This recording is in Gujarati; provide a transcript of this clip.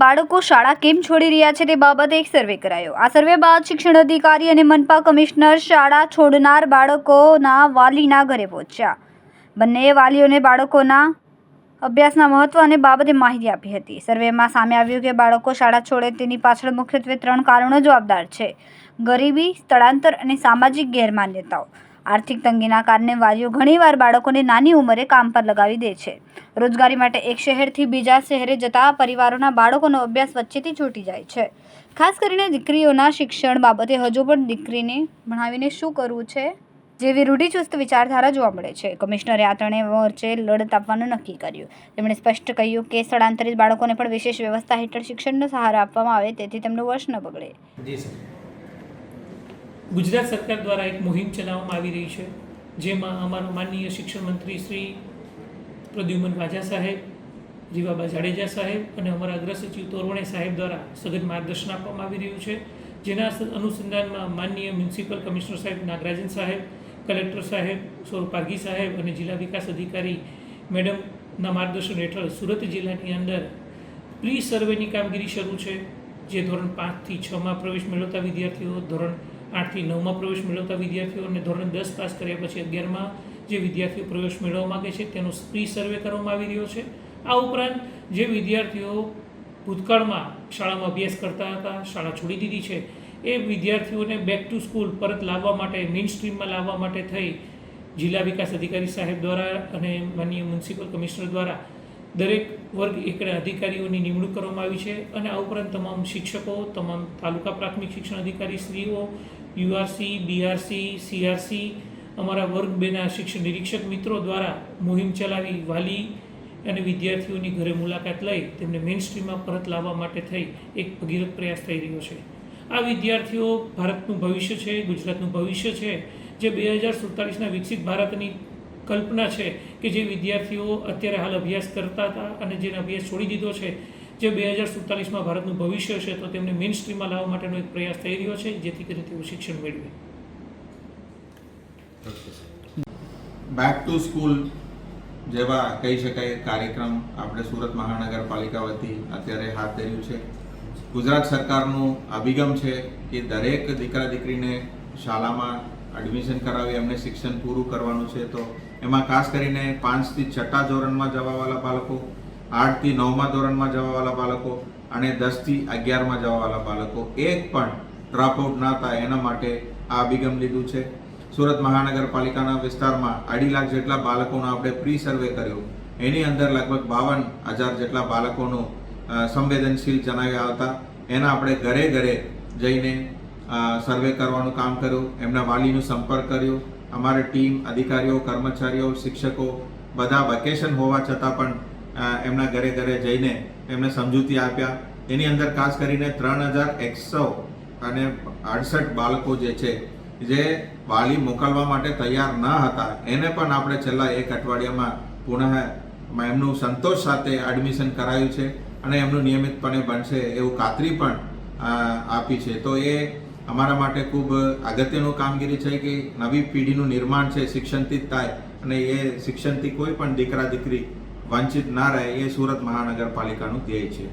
બાળકો શાળા કેમ છોડી રહ્યા છે તે બાબતે એક સર્વે કરાયો। આ સર્વે બાદ શિક્ષણ અધિકારી અને મનપા કમિશનર શાળા છોડનાર બાળકોના વાલીના ઘરે પહોંચ્યા। બંનેએ વાલીઓને બાળકોના અભ્યાસના મહત્વ અને બાબતે માહિતી આપી હતી। સર્વેમાં સામે આવ્યું કે બાળકો શાળા છોડે તેની પાછળ મુખ્યત્વે 3 કારણો જવાબદાર છે: ગરીબી, સ્થળાંતર અને સામાજિક ગેરમાન્યતાઓ। આર્થિક તંગીના કારણે વાલીઓ ઘણીવાર બાળકોને નાની ઉંમરે કામ પર લગાવી દે છે। રોજગારી માટે એક શહેરથી બીજા શહેરે જતા પરિવારોના બાળકોનો અભ્યાસ વચ્ચેથી છૂટી જાય છે। ખાસ કરીને દીકરીઓના શિક્ષણ બાબતે હજુ પણ દીકરીને ભણાવીને શું કરવું છે જેવી રૂઢિચુસ્ત વિચારધારા જોવા મળે છે। કમિશનરે આ ત્રણેય મોરચે લડત આપવાનું નક્કી કર્યું। તેમણે સ્પષ્ટ કહ્યું કે સ્થળાંતરિત બાળકોને પણ વિશેષ વ્યવસ્થા હેઠળ શિક્ષણનો સહારો આપવામાં આવે તેથી તેમનું વર્ષ ન બગડે। ગુજરાત સરકાર દ્વારા એક મુહિમ ચલાવવામાં આવી રહી છે, જેમાં અમારા માનનીય શિક્ષણ મંત્રી શ્રી પ્રદ્યુમન વાજા સાહેબ, જીવાબા જાડેજા સાહેબ અને અમારા અગ્ર સચિવ તોરવણે સાહેબ દ્વારા સઘન માર્ગદર્શન આપવામાં આવી રહ્યું છે। જેના અનુસંધાનમાં માનનીય મ્યુનિસિપલ કમિશનર સાહેબ નાગરાજન સાહેબ, કલેક્ટર સાહેબ સૌરભ પારઘી સાહેબ અને જિલ્લા વિકાસ અધિકારી મેડમના માર્ગદર્શન હેઠળ સુરત જિલ્લાની અંદર પ્રી સર્વેની કામગીરી શરૂ છે, જે ધોરણ 5 થી 6માં પ્રવેશ મેળવતા વિદ્યાર્થીઓ, ધોરણ 8 થી 9માં પ્રવેશ મેળવતા વિદ્યાર્થીઓ અને ધોરણ 10 પાસ કર્યા પછી 11માં જે વિદ્યાર્થીઓ પ્રવેશ મેળવવા માગે છે તેનો પ્રી સર્વે કરવામાં આવી રહ્યો છે। આ ઉપરાંત જે વિદ્યાર્થીઓ ભૂતકાળમાં શાળામાં અભ્યાસ કરતા હતા, શાળા છોડી દીધી છે, એ વિદ્યાર્થીઓને બેક ટુ સ્કૂલ પરત લાવવા માટે, મેઇન સ્ટ્રીમમાં લાવવા માટે થઈ જિલ્લા વિકાસ અધિકારી સાહેબ દ્વારા અને માનનીય મ્યુનિસિપલ કમિશનર દ્વારા દરેક વર્ગ એકડા અધિકારીઓની નિમણૂક કરવામાં આવી છે। અને આ ઉપરાંત તમામ શિક્ષકો, તમામ તાલુકા પ્રાથમિક શિક્ષણ અધિકારી શ્રીઓ, યુઆરસી, બીઆરસી, સીઆરસી, અમારા વર્ગ 2ના શિક્ષણ નિરીક્ષક મિત્રો દ્વારા મુહિમ ચલાવી વાલી અને વિદ્યાર્થીઓની ઘરે મુલાકાત લઈ તેમને મેઇન સ્ટ્રીમમાં પરત લાવવા માટે થઈ એક ભગીરથ પ્રયાસ થઈ રહ્યો છે। આ વિદ્યાર્થીઓ ભારતનું ભવિષ્ય છે, ગુજરાતનું ભવિષ્ય છે, જે 2047ના વિકસિત ભારતની કલ્પના છે કે જે વિદ્યાર્થીઓ અત્યારે હાલ અભ્યાસ કરતા હતા અને જેને અભ્યાસ છોડી દીધો છે, જે 2047માં ભારતનું ભવિષ્ય છે, તો તેમને મેઇન સ્ટ્રીમમાં લાવવા માટેનો એક પ્રયાસ થઈ રહ્યો છે, જેથી કરીને તેઓ શિક્ષણ મેળવે। બેક ટુ સ્કૂલ જેવા કહી શકાય કાર્યક્રમ આપણે સુરત મહાનગરપાલિકા વતી અત્યારે હાથ ધર્યું છે। ગુજરાત સરકારનું અભિગમ છે કે દરેક દીકરા દીકરીને શાળામાં એડમિશન કરાવી એમને શિક્ષણ પૂરું કરવાનું છે। તો એમાં ખાસ કરીને 5 થી 6 ધોરણમાં જવાવાળા બાળકો, 8 થી 9માં ધોરણમાં જવાવાળા બાળકો અને 10 થી 11માં જવાવાળા બાળકો એક પણ ડ્રોપઆઉટ ના થાય એના માટે આ અભિગમ લીધું છે। સુરત મહાનગરપાલિકાના વિસ્તારમાં 2.5 લાખ જેટલા બાળકોનો આપણે પ્રી સર્વે કર્યો। એની અંદર લગભગ 52,000 જેટલા બાળકોનો સંવેદનશીલ જણાવ્યા હતા। એના આપણે ઘરે ઘરે જઈને સર્વે કરવાનું કામ કર્યું, એમના વાલીનો સંપર્ક કર્યો। અમારી ટીમ, અધિકારીઓ, કર્મચારીઓ, શિક્ષકો બધા વેકેશન હોવા છતાં પણ એમના ઘરે ઘરે જઈને એમને સમજૂતી આપ્યા। એની અંદર ખાસ કરીને 3,168 બાળકો જે છે, જે વાલી મોકલવા માટે તૈયાર ન હતા, એને પણ આપણે છેલ્લા 1 અઠવાડિયામાં પુનઃ એમનું સંતોષ સાથે એડમિશન કરાયું છે અને એમનું નિયમિતપણે બનશે એવું ખાતરી પણ આપી છે। તો એ અમારા માટે ખૂબ અગત્યનું કામગીરી છે કે નવી પેઢીનું નિર્માણ છે શિક્ષણથી જ થાય અને એ શિક્ષણથી કોઈ પણ દીકરા દીકરી વંચિત ના રહે, એ સુરત મહાનગરપાલિકાનું ધ્યેય છે।